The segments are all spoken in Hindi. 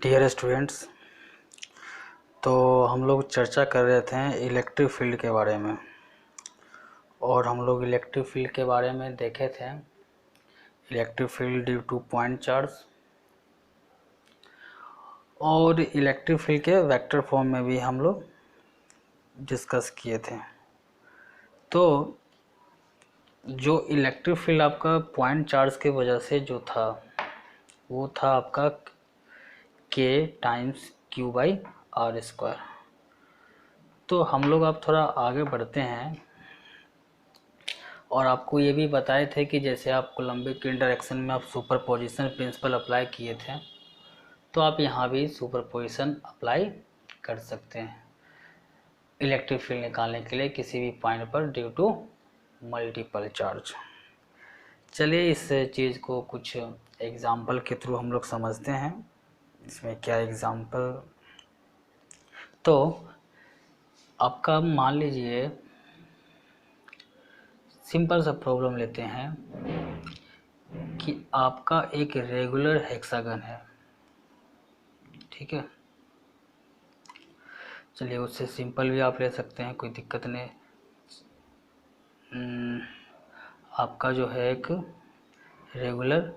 डियर स्टूडेंट्स, तो हम लोग चर्चा कर रहे थे इलेक्ट्रिक फील्ड के बारे में। और हम लोग इलेक्ट्रिक फील्ड के बारे में देखे थे electric field due to point charge, और इलेक्ट्रिक फील्ड के वेक्टर फॉर्म में भी हम लोग डिस्कस किए थे। तो जो इलेक्ट्रिक फील्ड आपका पॉइंट चार्ज के वजह से जो था वो था आपका K times Q by r square. तो हम लोग अब थोड़ा आगे बढ़ते हैं और आपको ये भी बताए थे कि जैसे आप कोलम्बिक इंटरैक्शन में आप सुपरपोजिशन प्रिंसिपल अप्लाई किए थे, तो आप यहाँ भी सुपरपोजिशन अप्लाई कर सकते हैं इलेक्ट्रिक फील्ड निकालने के लिए किसी भी पॉइंट पर ड्यू टू मल्टीपल चार्ज। चलिए इस चीज़ को कुछ एग्जाम्पल के थ्रू हम लोग समझते हैं। इसमें क्या एग्जाम्पल, तो आपका मान लीजिए सिंपल सा प्रॉब्लम लेते हैं कि आपका एक रेगुलर हेक्सागन है, ठीक है। चलिए उससे सिंपल भी आप ले सकते हैं, कोई दिक्कत नहीं। आपका जो है एक रेगुलर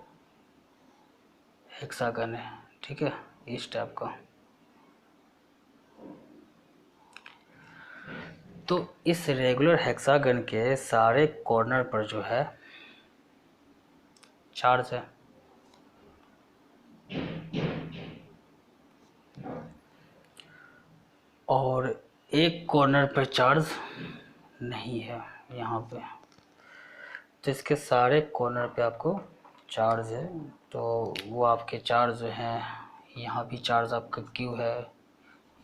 हेक्सागन है, ठीक है, इस टाइप का। तो इस रेगुलर हेक्सागन के सारे कॉर्नर पर जो है चार्ज है, और एक कॉर्नर पर चार्ज नहीं है यहाँ पे। तो इसके सारे कॉर्नर पे आपको चार्ज है, तो वो आपके चार्ज जो हैं, यहाँ भी चार्ज आपका Q है,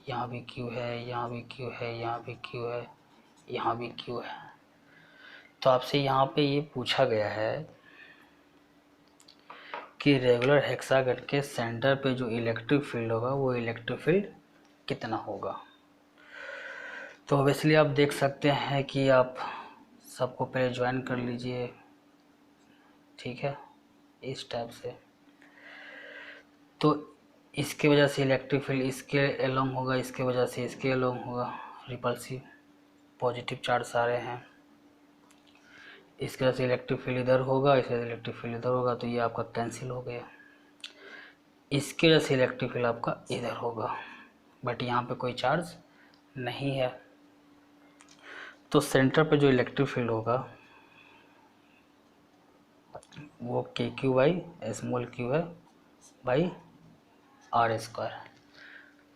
यहाँ भी Q है, यहाँ भी Q है, यहाँ भी Q है, यहाँ भी Q है। तो आपसे यहाँ पे ये पूछा गया है कि रेगुलर हेक्सागन के सेंटर पे जो इलेक्ट्रिक फील्ड होगा वो इलेक्ट्रिक फील्ड कितना होगा। तो ऑब्वियसली आप देख सकते हैं कि आप सबको पहले ज्वाइन कर लीजिए, ठीक है, इस टाइप से। तो इसके वजह से इलेक्ट्रिक फील्ड इसके एलोंग होगा, इसके वजह से इसके एलोंग होगा, रिपल्सिव पॉजिटिव चार्ज सारे हैं। इसके वजह से इलेक्ट्रिक फील्ड इधर होगा, इसके वजह से इलेक्ट्रिक फील्ड इधर होगा, तो ये आपका कैंसिल हो गया। इसके वजह से इलेक्ट्रिक फील्ड आपका इधर होगा, बट यहाँ पे कोई चार्ज नहीं है। तो सेंटर पे जो इलेक्ट्रिक फील्ड होगा वो KQ बाई स्मॉल q है बाई आर स्क्वायर।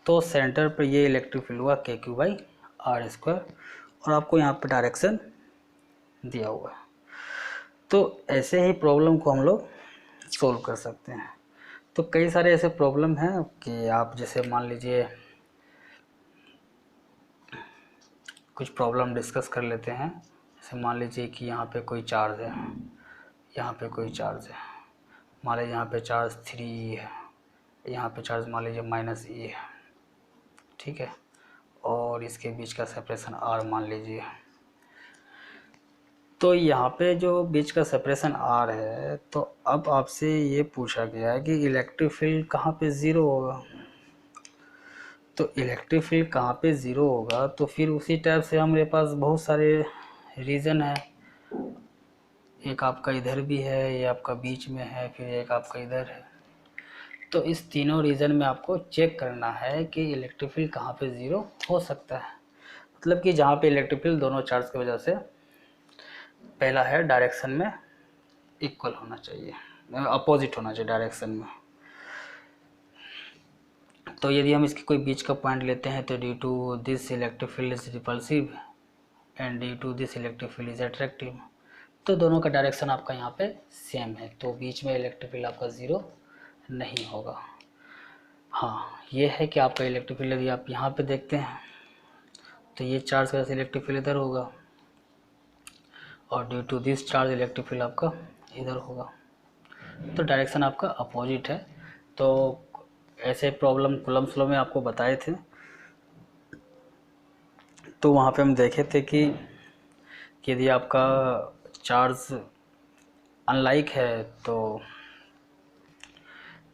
तो सेंटर पर ये इलेक्ट्रिक फील्ड हुआ KQ बाई आर स्क्वायर, और आपको यहाँ पे डायरेक्शन दिया हुआ है। तो ऐसे ही प्रॉब्लम को हम लोग सोल्व कर सकते हैं। तो कई सारे ऐसे प्रॉब्लम हैं कि आप जैसे मान लीजिए कुछ प्रॉब्लम डिस्कस कर लेते हैं। जैसे मान लीजिए कि यहाँ पे कोई चार्ज है, यहाँ पे कोई चार्ज है, मान लीजिए यहाँ पे चार्ज 3 है, यहाँ पे चार्ज मान लीजिए -E है, ठीक है, और इसके बीच का सेपरेशन R मान लीजिए। तो यहाँ पे जो बीच का सेपरेशन R है, तो अब आपसे ये पूछा गया है कि इलेक्ट्रिक फील्ड कहाँ पे ज़ीरो होगा। तो इलेक्ट्रिक फील्ड कहाँ पे ज़ीरो होगा, तो फिर उसी टाइप से हमारे पास बहुत सारे रीज़न है। एक आपका इधर भी है, ये आपका बीच में है, फिर एक आपका इधर है। तो इस तीनों रीज़न में आपको चेक करना है कि इलेक्ट्रिक फील्ड कहाँ पे ज़ीरो हो सकता है। मतलब कि जहाँ पे इलेक्ट्रिक फील्ड दोनों चार्ज की वजह से पहला है डायरेक्शन में इक्वल होना चाहिए, अपोजिट होना चाहिए डायरेक्शन में। तो यदि हम इसकी कोई बीच का पॉइंट लेते हैं तो due to this electric field is repulsive and due to this electric field is attractive. तो दोनों का डायरेक्शन आपका यहाँ पे सेम है, तो बीच में इलेक्ट्रिक फील्ड आपका ज़ीरो नहीं होगा। हाँ, ये है कि आपका इलेक्ट्रिक फील्ड यदि आप यहाँ पे देखते हैं तो ये चार्ज का इलेक्ट्रिक फील्ड इधर होगा, और due to this charge electric field आपका इधर होगा। तो डायरेक्शन आपका अपोजिट है। तो ऐसे प्रॉब्लम कूलम्ब्स लॉ में आपको बताए थे, तो वहाँ पे हम देखे थे कि यदि आपका चार्ज अनलाइक है तो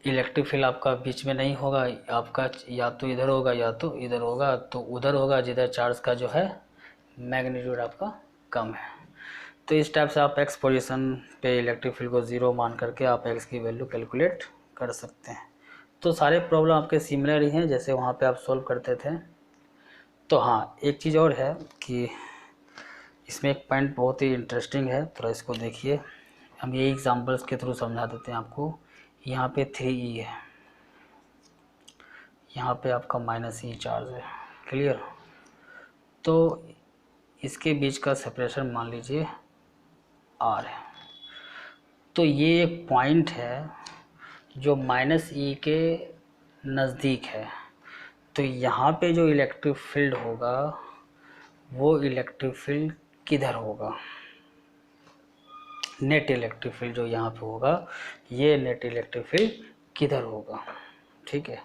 इलेक्ट्रिक फील्ड आपका बीच में नहीं होगा, आपका या तो इधर होगा या तो इधर होगा, तो उधर होगा जिधर चार्ज का जो है मैग्नीट्यूड आपका कम है। तो इस टाइप से आप एक्स पोजीशन पे इलेक्ट्रिक फील्ड को ज़ीरो मान करके आप एक्स की वैल्यू कैलकुलेट कर सकते हैं। तो सारे प्रॉब्लम आपके सिमिलर ही हैं जैसे वहाँ पे आप सॉल्व करते थे। तो हाँ, एक चीज़ और है कि इसमें एक पॉइंट बहुत ही इंटरेस्टिंग है, थोड़ा इसको देखिए। हम ये एग्जांपल्स के थ्रू समझा देते हैं आपको। यहाँ पे 3E है, यहाँ पे आपका -E चार्ज है, क्लियर। तो इसके बीच का सेपरेशन मान लीजिए R है। तो ये एक पॉइंट है जो -E के नज़दीक है। तो यहाँ पे जो इलेक्ट्रिक फील्ड होगा वो इलेक्ट्रिक फील्ड किधर होगा, नेट इलेक्ट्रिक फील्ड जो यहाँ पे होगा, ये नेट इलेक्ट्रिक फील्ड किधर होगा, ठीक है।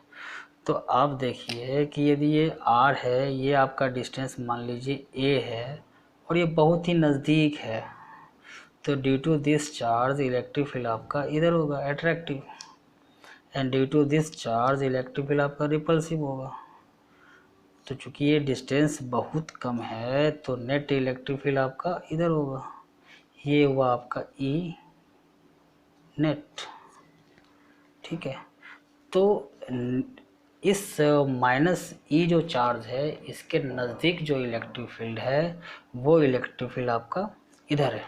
तो आप देखिए कि यदि ये R है, ये आपका डिस्टेंस मान लीजिए A है और ये बहुत ही नज़दीक है, तो due to this charge electric field आपका इधर होगा, attractive, and due to this charge electric field आपका रिपल्सिव होगा। तो चूंकि ये डिस्टेंस बहुत कम है तो नेट इलेक्ट्रिक फील्ड आपका इधर होगा, ये हुआ आपका E नेट, ठीक है। तो इस -E जो चार्ज है इसके नज़दीक जो इलेक्ट्रिक फील्ड है वो इलेक्ट्रिक फील्ड आपका इधर है।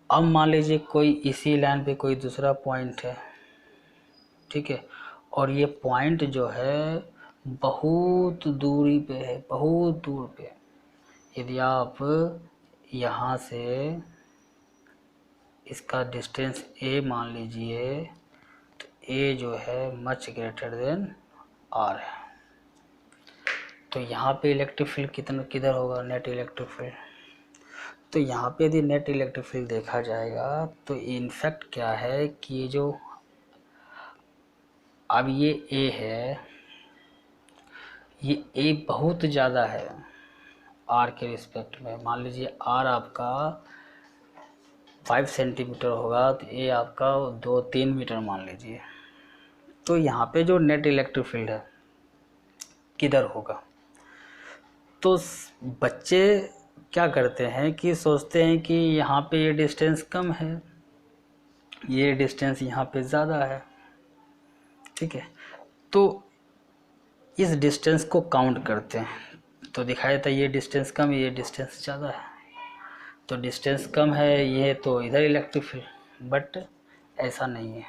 अब मान लीजिए कोई इसी लाइन पे कोई दूसरा पॉइंट है, ठीक है, और ये पॉइंट जो है बहुत दूरी पे है, बहुत दूर पे। यदि आप यहाँ से इसका डिस्टेंस A मान लीजिए, तो A जो है मच ग्रेटर देन R है। तो यहाँ पे इलेक्ट्रिक फील्ड किधर होगा, नेट इलेक्ट्रिक फील्ड। तो यहाँ पे यदि नेट इलेक्ट्रिक फील्ड देखा जाएगा तो इनफैक्ट क्या है कि ये जो अब ये A है, ये A बहुत ज़्यादा है R के रिस्पेक्ट में। मान लीजिए R आपका 5 सेंटीमीटर होगा तो A आपका 2-3 मीटर मान लीजिए। तो यहाँ पे जो नेट इलेक्ट्रिक फील्ड है किधर होगा। तो बच्चे क्या करते हैं कि सोचते हैं कि यहाँ पे ये डिस्टेंस कम है, ये डिस्टेंस यहाँ पे ज़्यादा है, ठीक है। तो इस डिस्टेंस को काउंट करते हैं तो दिखाया था ये डिस्टेंस कम है, ये डिस्टेंस ज़्यादा है। तो डिस्टेंस कम है ये तो इधर इलेक्ट्रिक फील्ड, बट ऐसा नहीं है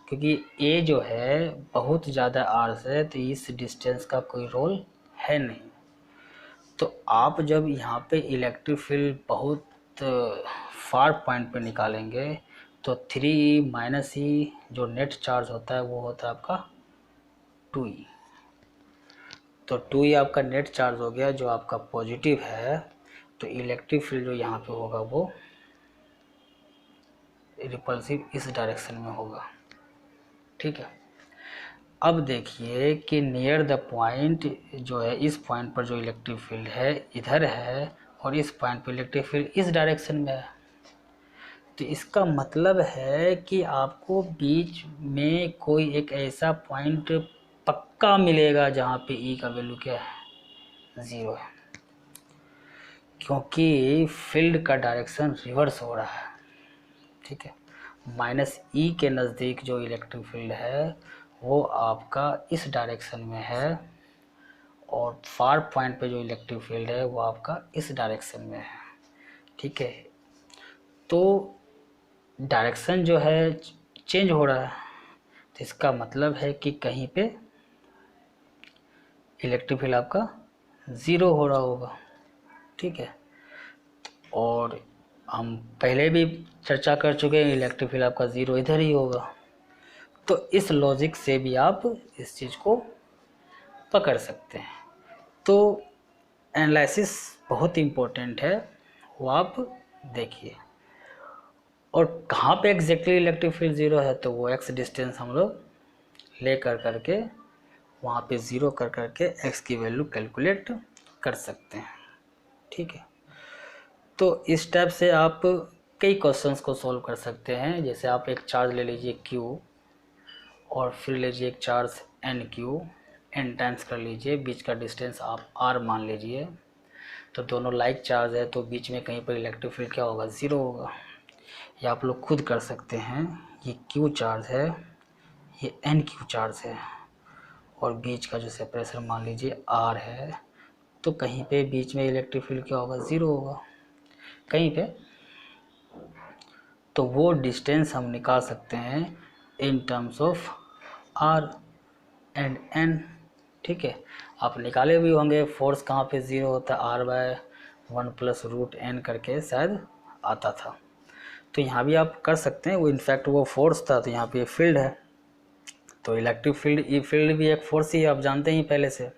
क्योंकि A जो है बहुत ज़्यादा R से, तो इस डिस्टेंस का कोई रोल है नहीं। तो आप जब यहाँ पे इलेक्ट्रिक फील्ड बहुत फार पॉइंट पे निकालेंगे तो 3E -E जो नेट चार्ज होता है वो होता है आपका 2E। तो 2E आपका नेट चार्ज हो गया जो आपका पॉजिटिव है। तो इलेक्ट्रिक फील्ड जो यहाँ पे होगा वो रिपल्सिव इस डायरेक्शन में होगा, ठीक है। अब देखिए कि नियर द पॉइंट जो है, इस पॉइंट पर जो इलेक्ट्रिक फील्ड है इधर है और इस पॉइंट पर इलेक्ट्रिक फील्ड इस डायरेक्शन में है। तो इसका मतलब है कि आपको बीच में कोई एक ऐसा पॉइंट पक्का मिलेगा जहाँ पे E का वैल्यू क्या है, 0 है, क्योंकि फील्ड का डायरेक्शन रिवर्स हो रहा है, ठीक है। -E के नज़दीक जो इलेक्ट्रिक फील्ड है वो आपका इस डायरेक्शन में है और फार पॉइंट पे जो इलेक्ट्रिक फील्ड है वो आपका इस डायरेक्शन में है, ठीक है। तो डायरेक्शन जो है चेंज हो रहा है, तो इसका मतलब है कि कहीं पे इलेक्ट्रिक फील्ड आपका 0 हो रहा होगा, ठीक है। और हम पहले भी चर्चा कर चुके हैं इलेक्ट्रिक फील्ड आपका 0 इधर ही होगा। तो इस लॉजिक से भी आप इस चीज़ को पकड़ सकते हैं। तो एनालिसिस बहुत इम्पोर्टेंट है, वो आप देखिए। और कहाँ पे एग्जैक्टली इलेक्ट्रिक फील्ड 0 है तो वो x डिस्टेंस हम लोग ले करके वहाँ पे 0 करके x की वैल्यू कैलकुलेट कर सकते हैं, ठीक है। तो इस टाइप से आप कई क्वेश्चंस को सॉल्व कर सकते हैं। जैसे आप एक चार्ज ले लीजिए Q और फिर लीजिए एक चार्ज NQ, n टाइम्स कर लीजिए, बीच का डिस्टेंस आप r मान लीजिए। तो दोनों लाइक चार्ज है तो बीच में कहीं पर इलेक्ट्रिक फील्ड क्या होगा, ज़ीरो होगा। या आप लोग खुद कर सकते हैं, ये Q चार्ज है, ये NQ चार्ज है और बीच का जो सेपरेशन मान लीजिए R है, तो कहीं पे बीच में इलेक्ट्रिक फील्ड क्या होगा, ज़ीरो होगा कहीं पे। तो वो डिस्टेंस हम निकाल सकते हैं in terms of R and N। ठीक है, आप निकाले भी होंगे फोर्स कहाँ पे ज़ीरो होता है, R/1 + √n करके शायद आता था। तो यहाँ भी आप कर सकते हैं, वो इनफैक्ट वो फोर्स था तो यहाँ पे फील्ड है। तो इलेक्ट्रिक फील्ड, ये फील्ड भी एक फोर्स ही है, आप जानते ही पहले से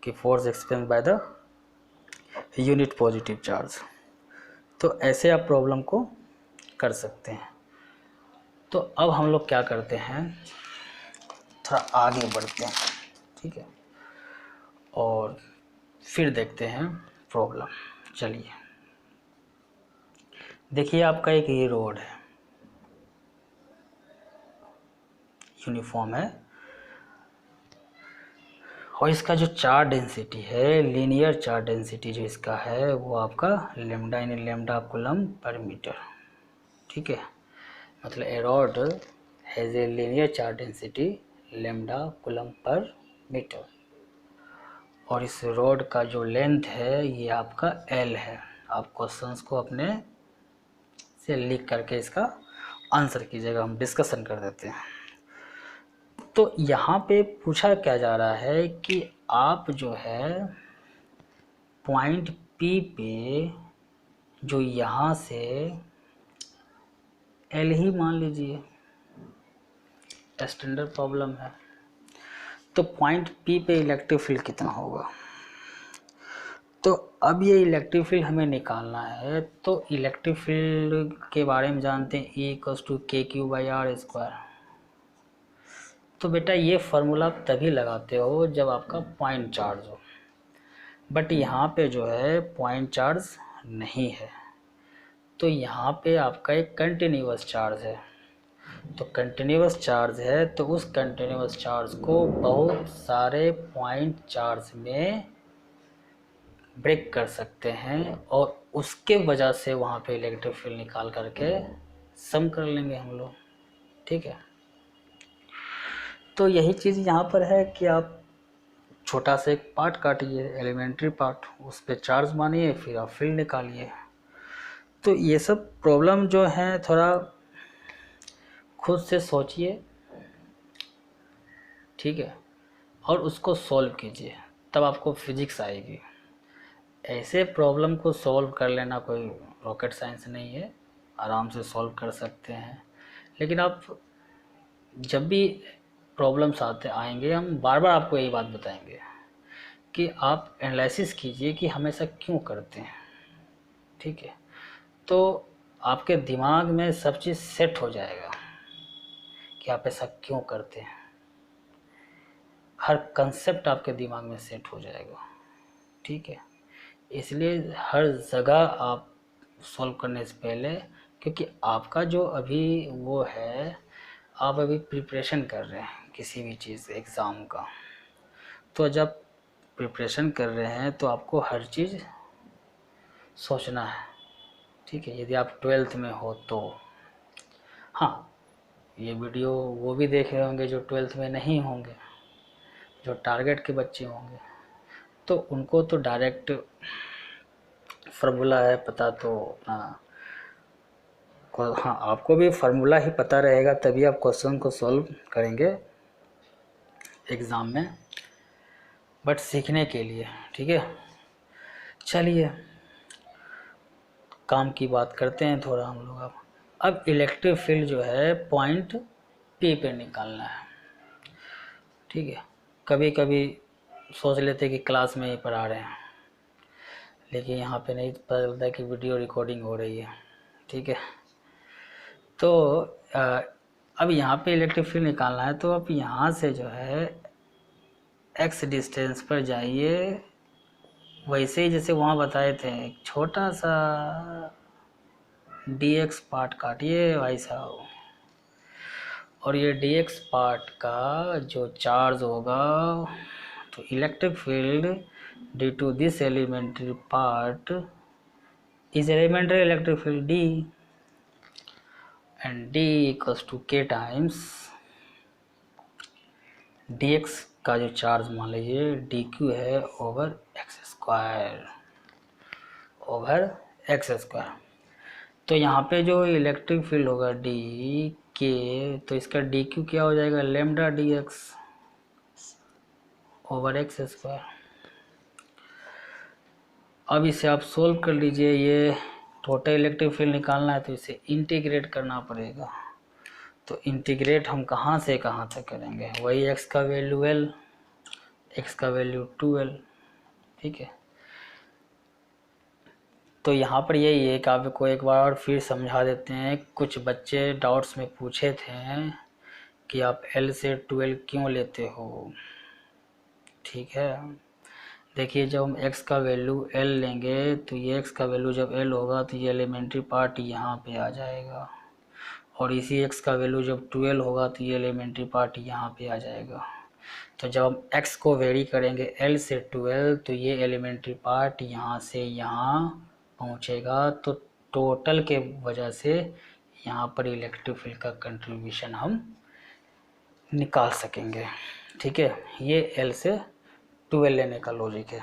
कि force expense by the unit positive charge. तो ऐसे आप प्रॉब्लम को कर सकते हैं। तो अब हम लोग क्या करते हैं, थोड़ा आगे बढ़ते हैं, ठीक है, और फिर देखते हैं प्रॉब्लम। चलिए देखिए, आपका एक ये रोड है, यूनिफॉर्म है, और इसका जो चार्ज डेंसिटी है, लीनियर चार्ज डेंसिटी जो इसका है वो आपका लैम्डा यानी लैम्डा कूलम पर मीटर। ठीक है, मतलब a rod has a linear charge density lambda coulomb पर मीटर, और इस रॉड का जो लेंथ है ये आपका L है। आप क्वेश्चंस को अपने से लिख करके इसका आंसर कीजिएगा, हम डिस्कशन कर देते हैं। तो यहाँ पे पूछा क्या जा रहा है कि आप जो है पॉइंट P पे जो यहाँ से L ही मान लीजिए, स्टैंडर्ड प्रॉब्लम है। तो पॉइंट P पे इलेक्ट्रिक फील्ड कितना होगा। तो अब ये इलेक्ट्रिक फील्ड हमें निकालना है। तो इलेक्ट्रिक फील्ड के बारे में जानते हैं, E=kq/r²। तो बेटा ये फार्मूला आप तभी लगाते हो जब आपका पॉइंट चार्ज हो, बट यहाँ पे जो है पॉइंट चार्ज नहीं है, तो यहाँ पे आपका एक कंटिन्यूअस चार्ज है। तो कंटिन्यूअस चार्ज है तो उस कंटिन्यूअस चार्ज को बहुत सारे पॉइंट चार्ज में ब्रेक कर सकते हैं और उसके वजह से वहाँ पे इलेक्ट्रिक फील्ड निकाल करके सम कर लेंगे हम लोग। ठीक है, तो यही चीज़ यहाँ पर है कि आप छोटा सा एक पार्ट काटिए, एलिमेंट्री पार्ट, उस पर चार्ज मानिए, फिर आप फील्ड निकालिए। तो ये सब प्रॉब्लम जो है थोड़ा खुद से सोचिए, ठीक है, और उसको सॉल्व कीजिए, तब आपको फिजिक्स आएगी। ऐसे प्रॉब्लम को सॉल्व कर लेना कोई रॉकेट साइंस नहीं है, आराम से सॉल्व कर सकते हैं। लेकिन आप जब भी प्रॉब्लम्स आएंगे, हम बार बार आपको यही बात बताएंगे कि आप एनालिसिस कीजिए कि हम ऐसा क्यों करते हैं। ठीक है, तो आपके दिमाग में सब चीज़ सेट हो जाएगा कि आप ऐसा क्यों करते हैं, हर कंसेप्ट आपके दिमाग में सेट हो जाएगा। ठीक है, इसलिए हर जगह आप सॉल्व करने से पहले, क्योंकि आपका जो अभी वो है, आप अभी प्रिपरेशन कर रहे हैं किसी भी चीज़ एग्ज़ाम का, तो जब प्रिपरेशन कर रहे हैं तो आपको हर चीज़ सोचना है। ठीक है, यदि आप 12th में हो तो हाँ, ये वीडियो वो भी देख रहे होंगे जो 12th में नहीं होंगे, जो टारगेट के बच्चे होंगे, तो उनको तो डायरेक्ट फार्मूला है पता, तो अपना हाँ, आपको भी फार्मूला ही पता रहेगा तभी आप क्वेश्चन को सॉल्व करेंगे एग्ज़ाम में, बट सीखने के लिए। ठीक है, चलिए काम की बात करते हैं थोड़ा हम लोग। अब इलेक्ट्रिक फील्ड जो है पॉइंट P पे निकालना है। ठीक है, कभी कभी सोच लेते कि क्लास में ही पढ़ा रहे हैं, लेकिन यहाँ पे नहीं पता चलता कि वीडियो रिकॉर्डिंग हो रही है। ठीक है, तो अब यहाँ पे इलेक्ट्रिक फील्ड निकालना है, तो अब यहाँ से जो है x डिस्टेंस पर जाइए, वैसे ही जैसे वहाँ बताए थे, एक छोटा सा dx पार्ट काटिए भाई साहब, और ये dx पार्ट का जो चार्ज होगा, तो electric field due to this elementary part is elementary electric field D, and D equals to k times dx का जो चार्ज मान लीजिए dq है ओवर x स्क्वायर। तो यहाँ पे जो इलेक्ट्रिक फील्ड होगा d k, तो इसका dq क्या हो जाएगा, lambda dx over x square. अब इसे आप सोल्व कर लीजिए, ये टोटल इलेक्ट्रिक फील्ड निकालना है तो इसे इंटीग्रेट करना पड़ेगा। तो इंटीग्रेट हम कहाँ से कहाँ तक करेंगे, वही x का वैल्यू l, x का वैल्यू 2l, ठीक है। तो यहाँ पर यही है कि आपको एक बार और फिर समझा देते हैं। कुछ बच्चे डाउट्स में पूछे थे कि आप l से 2l क्यों लेते हो, ठीक है। देखिए जब हम x का वैल्यू l लेंगे तो ये x का वैल्यू जब l होगा तो ये एलिमेंट्री पार्ट यहाँ पे आ जाएगा, और इसी x का वैल्यू जब 2l होगा तो ये एलिमेंट्री पार्ट यहाँ पे आ जाएगा। तो जब हम x को वेरी करेंगे l से 2l तो ये एलिमेंट्री पार्ट यहाँ से यहाँ पहुँचेगा। तो टोटल के वजह से यहाँ पर इलेक्ट्रिक फील्ड का कंट्रीब्यूशन हम निकाल सकेंगे, ठीक है। ये l से 2l लेने का लॉजिक है।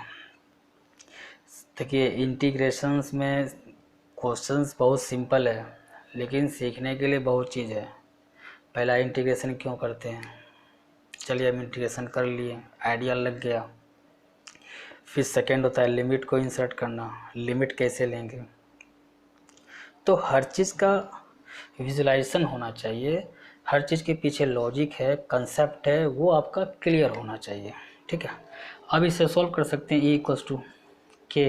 देखिए इंटीग्रेशंस में क्वेश्चंस बहुत सिंपल है, लेकिन सीखने के लिए बहुत चीज़ है। पहला इंटीग्रेशन क्यों करते हैं, चलिए हम इंटीग्रेशन कर लिए, आइडिया लग गया। फिर सेकंड होता है लिमिट को इंसर्ट करना, लिमिट कैसे लेंगे। तो हर चीज़ का विजुलाइजेशन होना चाहिए, हर चीज़ के पीछे लॉजिक है, कंसेप्ट है, वो आपका क्लियर होना चाहिए, ठीक है। अब इसे सॉल्व कर सकते हैं, E इक्वल्स टू के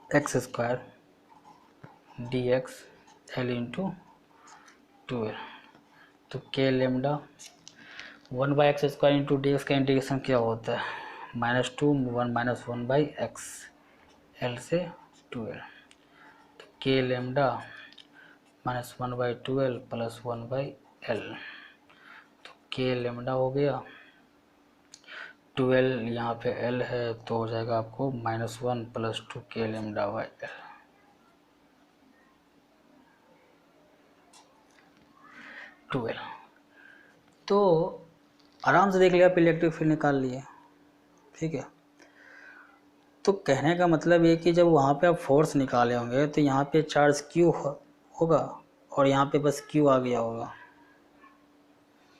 x square D x L into 2l। तो के lambda 1/x² into D x का इंटीग्रेशन क्या होता है, -2 1 - 1/x l से 2l। तो के लेमडा -1/2l प्लस 1/l। तो के लेमडा हो गया, 2l यहाँ पे l है तो हो जाएगा आपको -1 प्लस 2 के लेमडा बाई l। तो आराम से देख लिया, आप इलेक्ट्रिक फील्ड निकाल लिए, ठीक है। तो कहने का मतलब ये कि जब वहाँ पे आप फोर्स निकाले होंगे तो यहाँ पे चार्ज क्यू होगा और यहाँ पे बस क्यू आ गया होगा।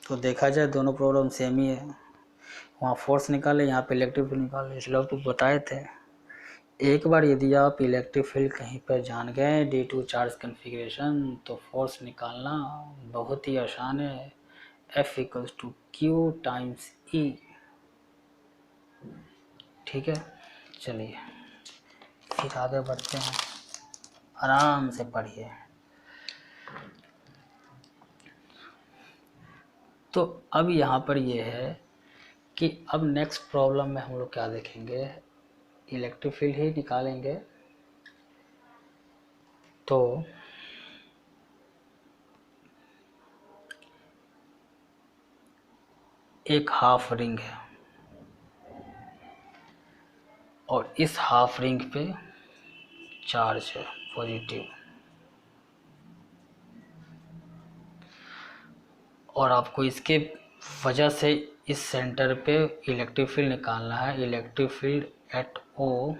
तो देखा जाए दोनों प्रॉब्लम सेम ही है, वहाँ फोर्स निकाले, यहाँ पे इलेक्ट्रिक फील्ड निकाले। इसलिए आपको बताए थे, एक बार यदि आप इलेक्ट्रिक फील्ड कहीं पर जान गए डी टू चार्ज कन्फिग्रेशन, तो फोर्स निकालना बहुत ही आसान है। F equals to q times E, ठीक है। चलिए फिर आगे बढ़ते हैं, आराम से पढ़िए। तो अब यहाँ पर ये है कि अब नेक्स्ट प्रॉब्लम में हम लोग क्या देखेंगे, इलेक्ट्रिक फील्ड ही निकालेंगे। तो एक हाफ रिंग है और इस हाफ रिंग पे चार्ज है पॉजिटिव, और आपको इसके वजह से इस सेंटर पे इलेक्ट्रिक फील्ड निकालना है। Electric field at O,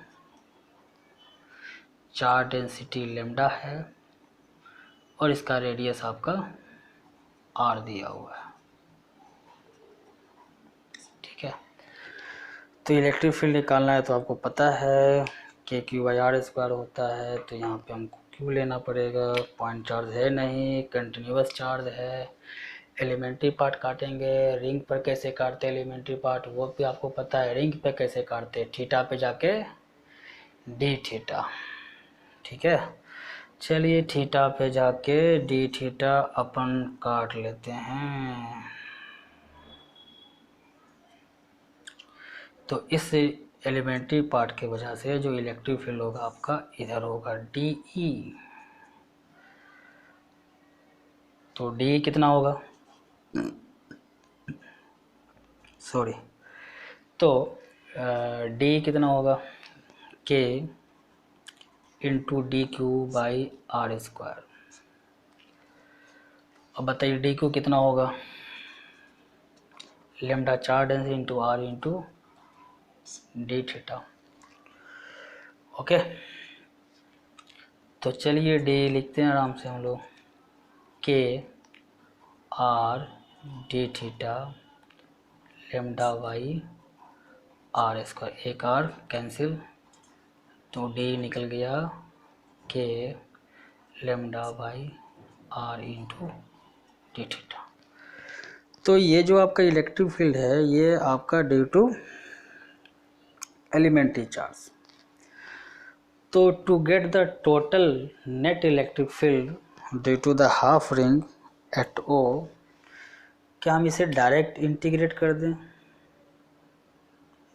charge density lambda है और इसका रेडियस आपका R दिया हुआ है, ठीक है। तो इलेक्ट्रिक फील्ड निकालना है तो आपको पता है कि Q/R² होता है। तो यहाँ पे हमको Q लेना पड़ेगा, पॉइंट चार्ज है नहीं, कंटिन्यूस चार्ज है। एलिमेंट्री पार्ट काटेंगे, रिंग पर कैसे काटते हैं एलिमेंट्री पार्ट वो भी आपको पता है, रिंग पे कैसे काटते हैं, थीटा पे जाके डी थीटा, ठीक है। चलिए थीटा पे जाके डी थीटा अपन काट लेते हैं। तो इस एलिमेंट्री पार्ट की वजह से जो इलेक्ट्रिक फील्ड होगा आपका इधर होगा DE। तो DE कितना होगा, सॉरी, तो DE कितना होगा, K इंटू DQ/R²। अब बताइए DQ कितना होगा, lambda charge density into R into D theta. Okay, तो चलिए डी लिखते हैं आराम से हम लोग, K R D theta λ/R², एक R कैंसिल, तो D निकल गया K λ/R into D theta. तो ये जो आपका इलेक्ट्रिक फील्ड है ये आपका ड्यू टू एलिमेंट्री चार्ज। तो to get the total net electric field due to the half ring at O, क्या हम इसे डायरेक्ट इंटीग्रेट कर दें,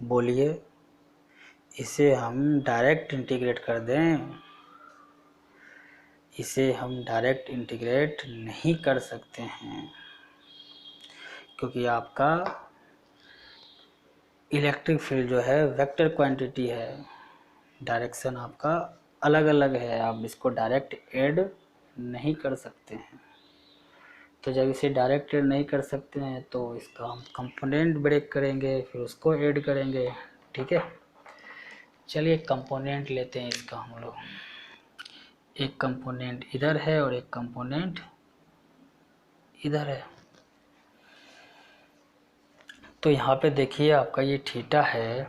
बोलिए, इसे हम डायरेक्ट इंटीग्रेट कर दें? इसे हम डायरेक्ट इंटीग्रेट नहीं कर सकते हैं, क्योंकि आपका इलेक्ट्रिक फील्ड जो है वेक्टर क्वांटिटी है, डायरेक्शन आपका अलग अलग है, आप इसको डायरेक्ट ऐड नहीं कर सकते हैं। तो जब इसे डायरेक्ट ऐड नहीं कर सकते हैं तो इसका हम कंपोनेंट ब्रेक करेंगे, फिर उसको ऐड करेंगे। ठीक है, चलिए कंपोनेंट लेते हैं इसका हम लोग। एक कंपोनेंट इधर है और एक कंपोनेंट इधर है। तो यहाँ पे देखिए आपका ये थीटा है,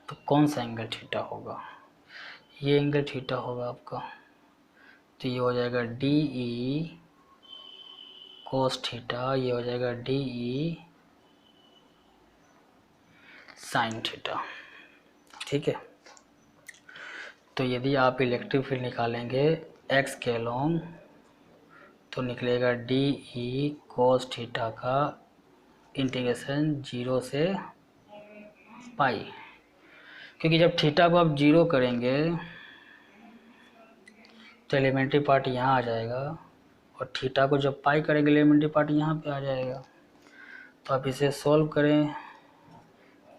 तो कौन सा एंगल थीटा होगा, ये एंगल थीटा होगा आपका। तो ये हो जाएगा DE कोस थीटा, ये हो जाएगा DE साइन थीटा। ठीक है, तो यदि आप इलेक्ट्रिक फील्ड निकालेंगे x के अलोंग तो निकलेगा DE कोस थीटा का इंटीग्रेशन 0 से पाई, क्योंकि जब थीटा को आप 0 करेंगे तो एलिमेंट्री पार्ट यहाँ आ जाएगा, और थीटा को जब पाई करेंगे एलिमेंट्री पार्ट यहाँ पे आ जाएगा। तो आप इसे सॉल्व करें,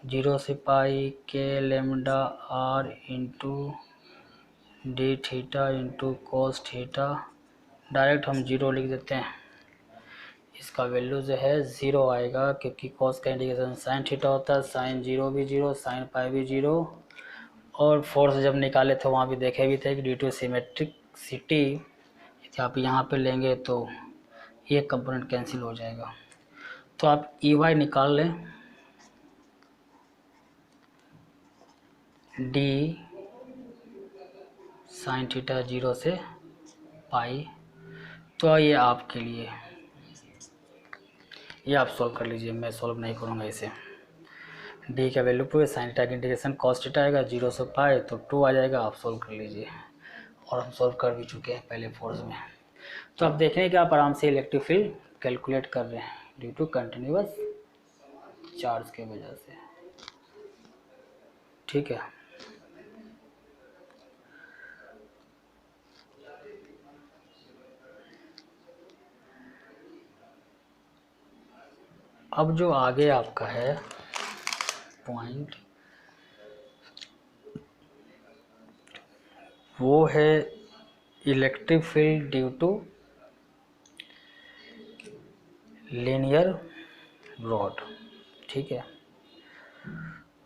0 से पाई के lambda R into D theta into cos theta, direct हम 0 लिख देते हैं। इसका वैल्यू जो है 0 आएगा, क्योंकि कोस का इंटीग्रेशन साइन थीटा होता है, साइन 0 भी 0, साइन पाई भी 0। और फोर्स जब निकाले थे वहाँ भी देखे भी थे कि ड्यू टू सिमेट्रिसिटी यदि आप यहाँ पे लेंगे तो ये कंपोनेंट कैंसिल हो जाएगा। तो आप EY निकाल लें, डी साइन थीटा 0 से पाई। तो ये आपके लिए, ये आप सॉल्व कर लीजिए, मैं सॉल्व नहीं करूँगा इसे। डी का वैल्यू टू है, साइन थीटा का इंटीग्रेशन कॉस थीटा आएगा 0 से पाई, तो 2 आ जाएगा, आप सॉल्व कर लीजिए। और हम सॉल्व कर भी चुके हैं पहले फोर्स में। तो आप देखें कि आप आराम से इलेक्ट्रिक फील्ड कैलकुलेट कर रहे हैं ड्यू टू कंटिन्यूअस चार्ज के वजह से। ठीक है, अब जो आगे आपका है पॉइंट, वो है electric field due to linear rod. ठीक है,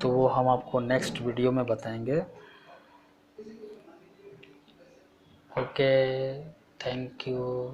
तो वो हम आपको नेक्स्ट वीडियो में बताएंगे। Okay, thank you.